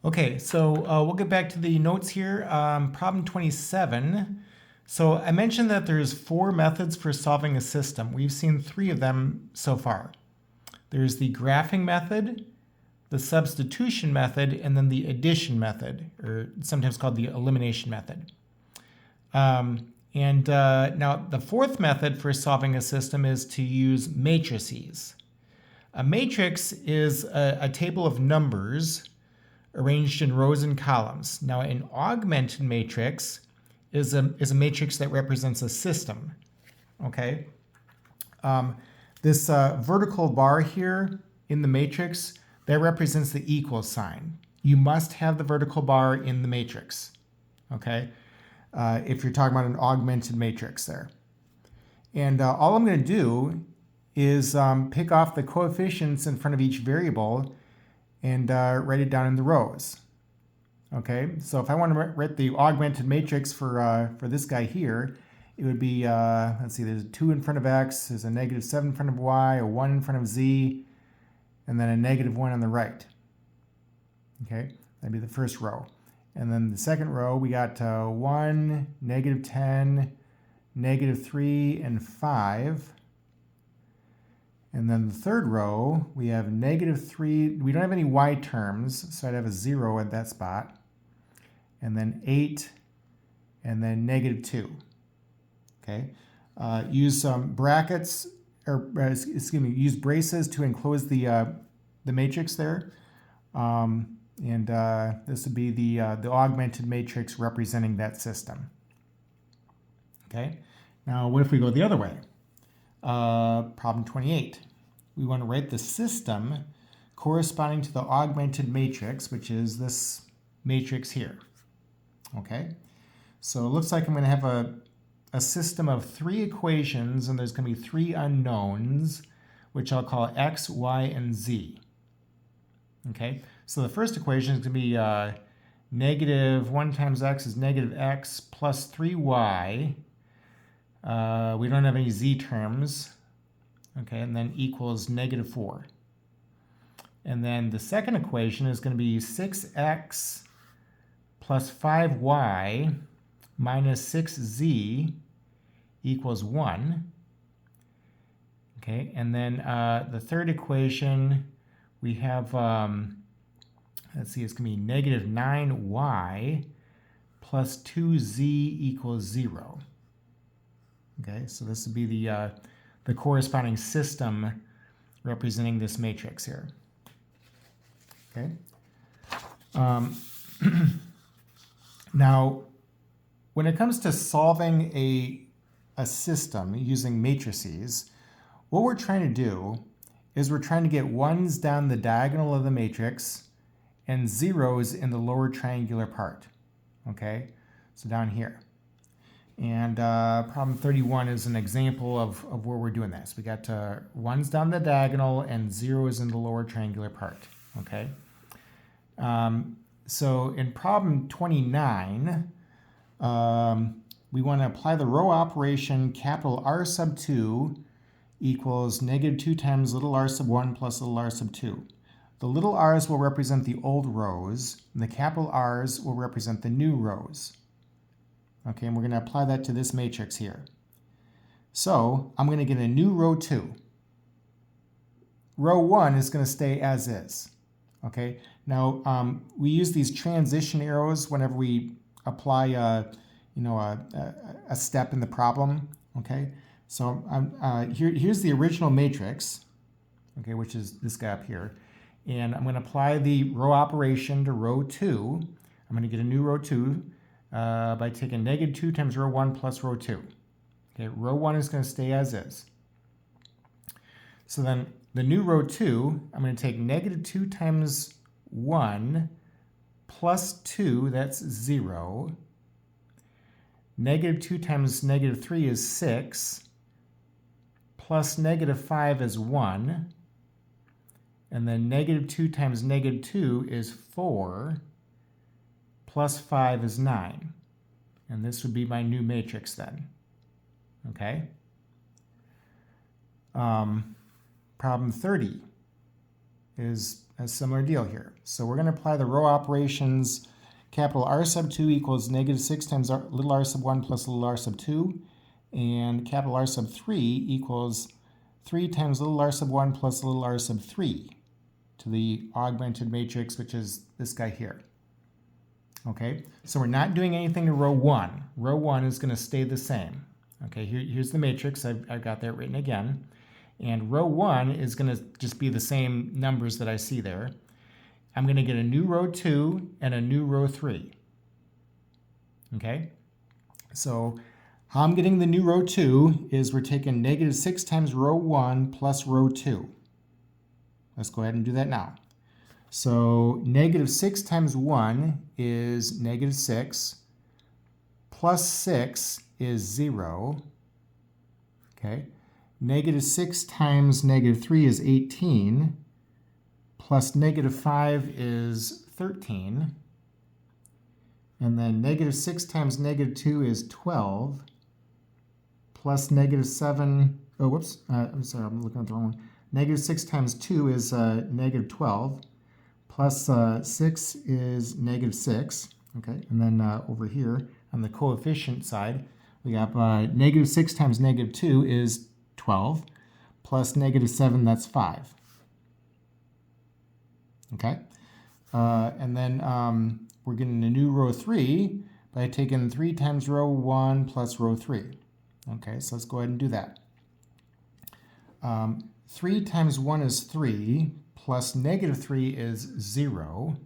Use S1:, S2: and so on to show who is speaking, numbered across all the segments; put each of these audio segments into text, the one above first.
S1: Okay, so we'll get back to the notes here. Problem 27. So I mentioned that there's 4 methods for solving a system. We've seen 3 of them so far. There's the graphing method, the substitution method, and then the addition method, or sometimes called the elimination method. Now the 4th method for solving a system is to use matrices. A matrix is a table of numbers arranged in rows and columns. Now, an augmented matrix is a matrix that represents a system. Okay? This vertical bar here in the matrix, that represents the equal sign. You must have the vertical bar in the matrix. Okay? If you're talking about an augmented matrix there. And all I'm going to do is pick off the coefficients in front of each variable and write it down in the rows. Okay, so if I want to write the augmented matrix for this guy here, it would be, let's see, there's a 2 in front of x, there's a -7 in front of y, a 1 in front of z, and then a -1 on the right. Okay, that'd be the first row. And then the second row, we got 1, -10, -3, and 5. And then the third row, we have -3. We don't have any y terms, so I'd have a 0 at that spot. And then 8, and then -2. Okay. Use some brackets, or excuse me, use braces to enclose the matrix there. This would be the augmented matrix representing that system. Okay. Now, what if we go the other way? Problem 28. We want to write the system corresponding to the augmented matrix, which is this matrix here. Okay, so it looks like I'm going to have a system of 3 equations, and there's going to be 3 unknowns, which I'll call x, y, and z. Okay, so the first equation is going to be -1 times x is -x plus 3y. We don't have any z terms, okay, and then equals -4. And then the second equation is going to be 6x plus 5y minus 6z equals 1. Okay, and then the third equation, we have, let's see, it's going to be -9y plus 2z equals 0. Okay, so this would be the corresponding system representing this matrix here. Okay. Now, when it comes to solving a system using matrices, what we're trying to do is we're trying to get 1s down the diagonal of the matrix and 0s in the lower triangular part. Okay, so down here. And problem 31 is an example of where we're doing this. We got 1s down the diagonal and 0s in the lower triangular part. Okay. So in problem 29, we want to apply the row operation capital R sub 2 equals -2 times little r sub 1 plus little r sub 2. The little r's will represent the old rows, and the capital R's will represent the new rows. Okay, and we're going to apply that to this matrix here. So I'm going to get a new row 2. Row 1 is going to stay as is. Okay, now we use these transition arrows whenever we apply a step in the problem. Okay, so here's the original matrix, okay, which is this guy up here, and I'm going to apply the row operation to row 2. I'm going to get a new row 2 by taking -2 times row 1 plus row 2. Okay, row 1 is going to stay as is. So then the new row 2, I'm going to take -2 times 1 plus 2, that's 0. -2 times -3 is 6. Plus -5 is 1. And then -2 times -2 is 4. Plus 5 is 9. And this would be my new matrix then. Okay? Problem 30 is a similar deal here. So we're going to apply the row operations. Capital R sub 2 equals negative 6 times little r sub 1 plus little r sub 2. And capital R sub 3 equals 3 times little r sub 1 plus little r sub 3 to the augmented matrix, which is this guy here. Okay, so we're not doing anything to row 1. Row 1 is going to stay the same. Okay, here's the matrix. I've got that written again. And row 1 is going to just be the same numbers that I see there. I'm going to get a new row 2 and a new row 3. Okay, so how I'm getting the new row 2 is we're taking negative 6 times row 1 plus row 2. Let's go ahead and do that now. So negative 6 times 1 is negative 6, plus 6 is 0. Okay. Negative 6 times negative 3 is 18, plus negative 5 is 13. And then negative 6 times negative 2 is 12, plus negative 7, oh, whoops, I'm sorry, I'm looking at the wrong one. Negative 6 times 2 is negative 12, plus 6 is negative 6, okay? And then over here on the coefficient side, we have negative 6 times negative 2 is 12, plus negative 7, that's 5. Okay? And then we're getting a new row 3 by taking 3 times row 1 plus row 3. Okay, so let's go ahead and do that. 3 times 1 is 3, plus negative 3 is 0.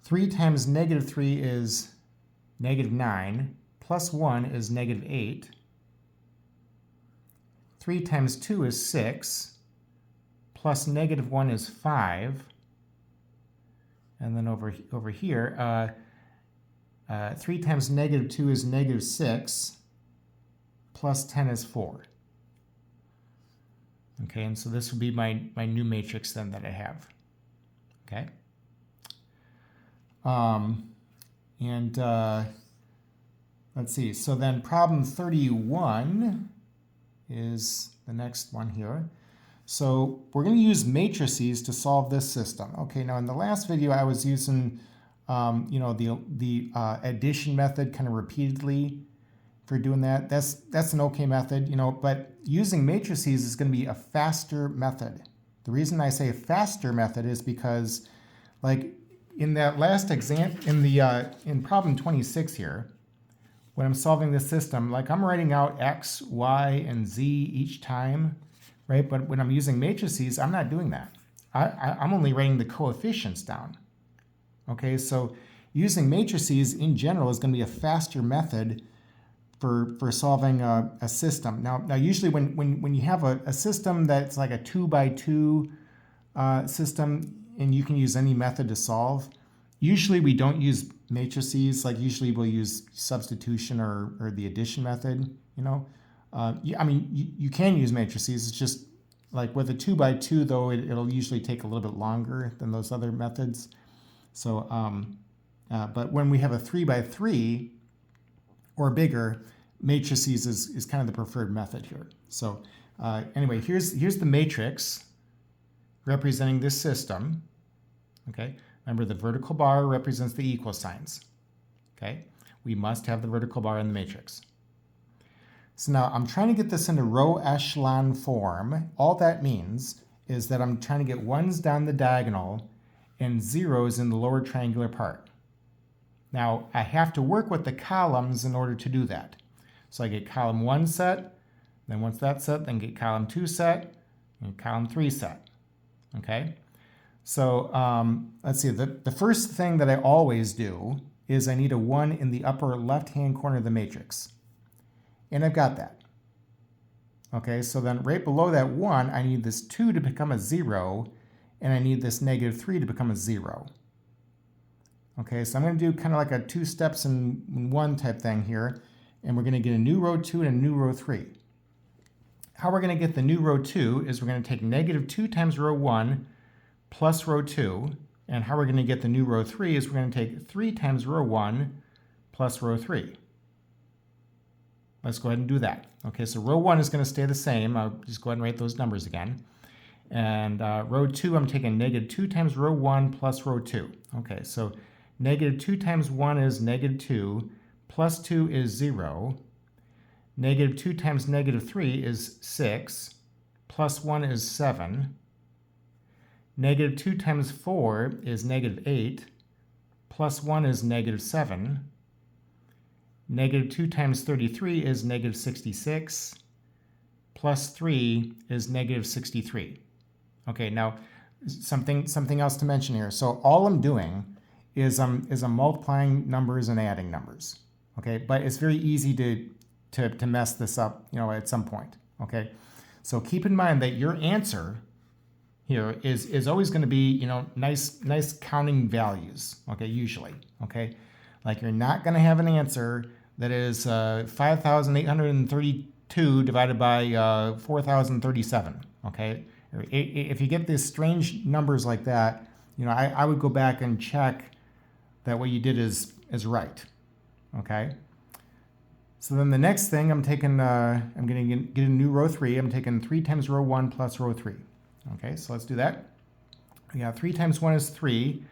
S1: 3 times negative 3 is negative 9, plus 1 is negative 8. 3 times 2 is 6, plus negative 1 is 5. And then over here, 3 times negative 2 is negative 6, plus 10 is 4. Okay, and so this would be my new matrix then that I have. Okay. Let's see, so then problem 31 is the next one here. So we're going to use matrices to solve this system. Okay, now in the last video I was using the addition method kind of repeatedly for doing that. That's an okay method, but using matrices is going to be a faster method. The reason I say a faster method is because, like in that last example, in problem 26 here, when I'm solving this system, like I'm writing out x, y, and z each time, right? But when I'm using matrices, I'm not doing that. I'm only writing the coefficients down. Okay, so using matrices in general is going to be a faster method for solving a system. Now usually when you have a system that's like a 2x2 system and you can use any method to solve, usually we don't use matrices. Like usually we'll use substitution or the addition method, I mean, you can use matrices. It's just like with a 2x2 though, it'll usually take a little bit longer than those other methods. So, but when we have a 3x3 or bigger, matrices is kind of the preferred method here. So anyway, here's the matrix representing this system. Okay, remember the vertical bar represents the equal signs. Okay, we must have the vertical bar in the matrix. So now I'm trying to get this into row echelon form. All that means is that I'm trying to get ones down the diagonal and zeros in the lower triangular part. Now I have to work with the columns in order to do that. So I get column 1 set, then once that's set, then get column 2 set, and column 3 set. Okay? So let's see, the first thing that I always do is I need a 1 in the upper left-hand corner of the matrix. And I've got that. Okay, so then right below that 1, I need this 2 to become a 0, and I need this negative 3 to become a 0. Okay, so I'm going to do kind of like a 2 steps in 1 type thing here, and we're going to get a new row 2 and a new row 3. How we're going to get the new row 2 is we're going to take negative 2 times row 1 plus row 2, and how we're going to get the new row 3 is we're going to take 3 times row 1 plus row 3. Let's go ahead and do that. Okay, so row 1 is going to stay the same. I'll just go ahead and write those numbers again. And row 2, I'm taking negative 2 times row 1 plus row 2. Okay, so negative 2 times 1 is negative 2, plus 2 is 0. Negative 2 times negative 3 is 6, plus 1 is 7. Negative 2 times 4 is negative 8, plus 1 is negative 7. Negative 2 times 33 is negative 66, plus 3 is negative 63. Okay, now something else to mention here. So all I'm doing is I'm multiplying numbers and adding numbers. Okay, but it's very easy to mess this up, at some point. Okay, so keep in mind that your answer here is always going to be, nice counting values. Okay, usually. Okay, like you're not going to have an answer that is 5,832 divided by 4,037. Okay. If you get these strange numbers like that, I would go back and check that what you did is right. Okay. So then the next thing I'm taking, I'm going to get a new row 3. I'm taking 3 times row 1 plus row 3. Okay, so let's do that. We got 3 times 1 is 3,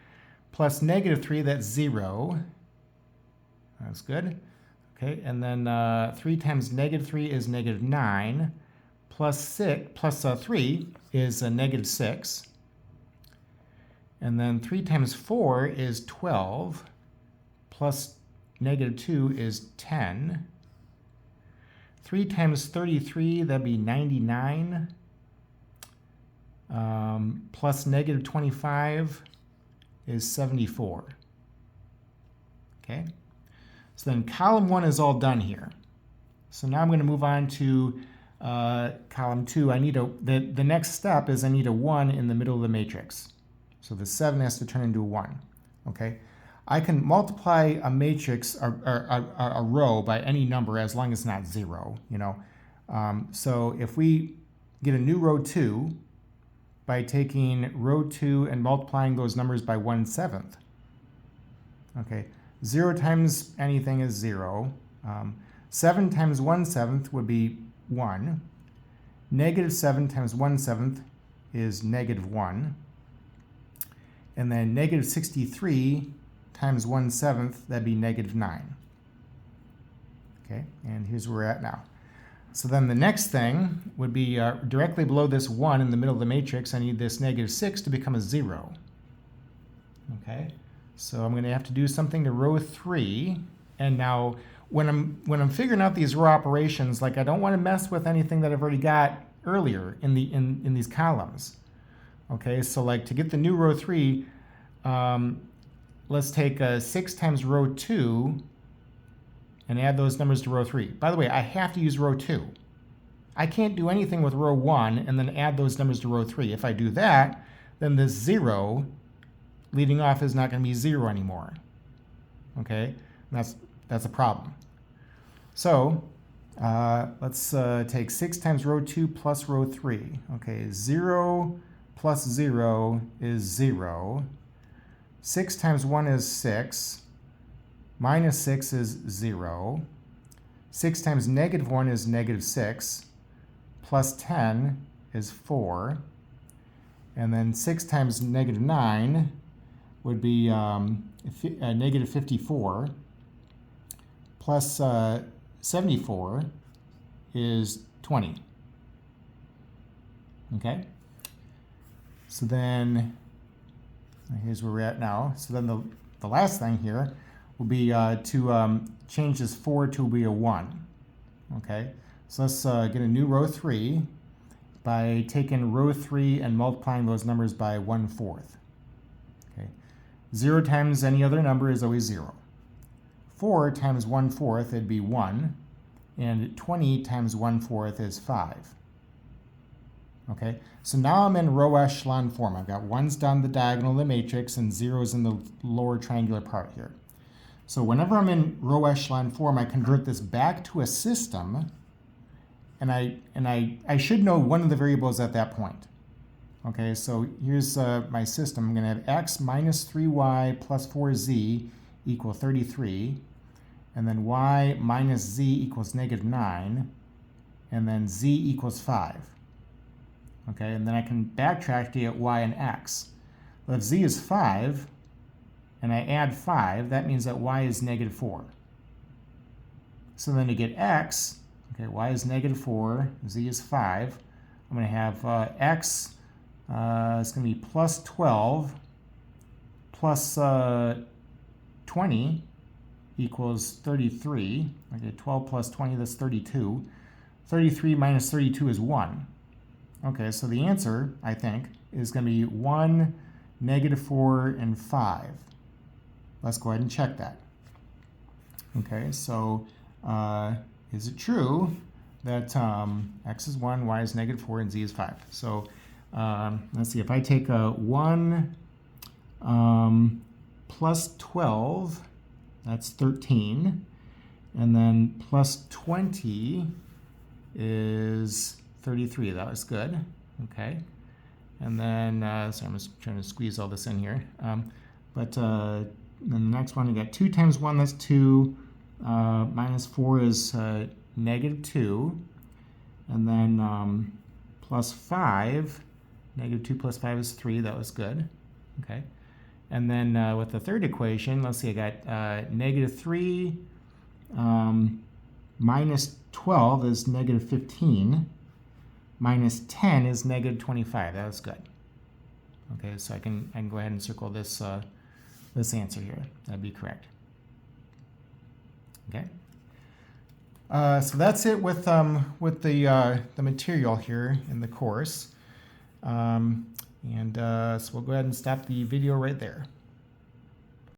S1: plus negative 3, that's 0. That's good. Okay, and then 3 times negative 3 is negative 9, plus 3 is negative 6. And then 3 times 4 is 12, plus negative 2 is 10. 3 times 33, that'd be 99, plus negative 25 is 74. Okay, so then column 1 is all done here. So now I'm going to move on to column 2. The next step is I need a 1 in the middle of the matrix. So the 7 has to turn into a 1. Okay, I can multiply a matrix, a row, by any number as long as it's not 0. So if we get a new row 2 by taking row 2 and multiplying those numbers by 1/7. Okay, 0 times anything is 0. 7 times 1/7 would be 1. Negative 7 times 1/7 is negative 1. And then negative 63 times 1/7, that'd be negative 9. Okay, and here's where we're at now. So then the next thing would be directly below this 1 in the middle of the matrix, I need this negative 6 to become a 0. Okay, so I'm going to have to do something to row 3. And now when I'm figuring out these row operations, like I don't want to mess with anything that I've already got earlier in these columns. Okay, so like to get the new row 3, let's take 6 times row 2 and add those numbers to row 3. By the way, I have to use row 2. I can't do anything with row 1 and then add those numbers to row 3. If I do that, then this 0 leading off is not going to be 0 anymore. Okay, and that's a problem. So let's take 6 times row 2 plus row 3. Okay, 0 plus 0 is 0. 6 times 1 is 6. Minus 6 is 0. 6 times negative 1 is negative 6. Plus 10 is 4. And then 6 times negative 9 would be negative 54. Plus 74 is 20. Okay? So then, here's where we're at now. So then the last thing here will be to change this 4 to be a 1. Okay, so let's get a new row 3 by taking row 3 and multiplying those numbers by 1/4. Okay, 0 times any other number is always 0. 4 times 1/4, it'd be 1. And 20 times 1/4 is 5. Okay, so now I'm in row echelon form. I've got 1s down the diagonal of the matrix and 0s in the lower triangular part here. So whenever I'm in row echelon form, I convert this back to a system, and I should know one of the variables at that point. Okay, so here's my system. I'm going to have x minus 3y plus 4z equal 33, and then y minus z equals negative 9, and then z equals 5. Okay, and then I can backtrack to get y and x. Well, if z is 5, and I add 5, that means that y is -4. So then to get x, okay, y is -4, z is 5. I'm going to have x, it's going to be plus 12 plus 20 equals 33. Okay, 12 plus 20, that's 32. 33 minus 32 is 1. Okay, so the answer, I think, is going to be 1, -4, and 5. Let's go ahead and check that. Okay, so is it true that x is 1, y is -4, and z is 5? So let's see, if I take 1 plus 12, that's 13, and then plus 20 is 33. That was good. Okay, and then so I'm just trying to squeeze all this in here. Then the next one, we got 2 times 1, that's 2. Minus 4 is -2. And then plus 5, -2 plus 5 is 3. That was good. Okay. And then with the third equation, let's see, I got -3 minus 12 is -15. Minus 10 is -25. That was good. Okay, so I can go ahead and circle this this answer here. That'd be correct. Okay. So that's it with the material here in the course. So we'll go ahead and stop the video right there.